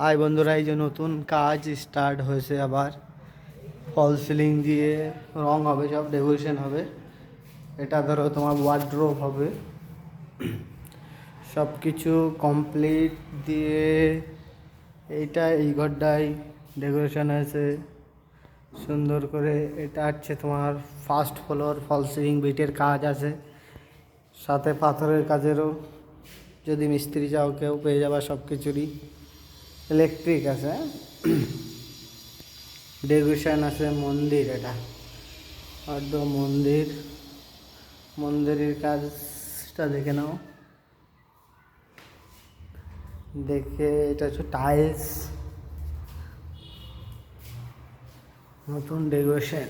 High বন্ধুরা, এই যে নতুন কাজ স্টার্ট হয়েছে আবার। ফল সিলিং দিয়ে রং হবে, সব ডেকোরেশন হবে। এটা ধরো তোমার ওয়ার্ড্রোব হবে। সব কিছু কমপ্লিট দিয়ে এইটা এই ঘরটায় ডেকোরেশন হয়েছে সুন্দর করে। এটা হচ্ছে তোমার ফার্স্ট ফ্লোর, ফল সিলিং বিটের কাজ আছে, সাথে পাথরের কাজেরও যদি মিস্ত্রি চাও কেউ পেয়ে যাবা সব কিছুরই। ইলেকট্রিক আছে, ডেকোরেশন আছে। মন্দির, এটা একদম মন্দির। মন্দিরের কাজটা দেখে নাও, দেখে এটা হচ্ছে টাইলস, নতুন ডেকোরেশন।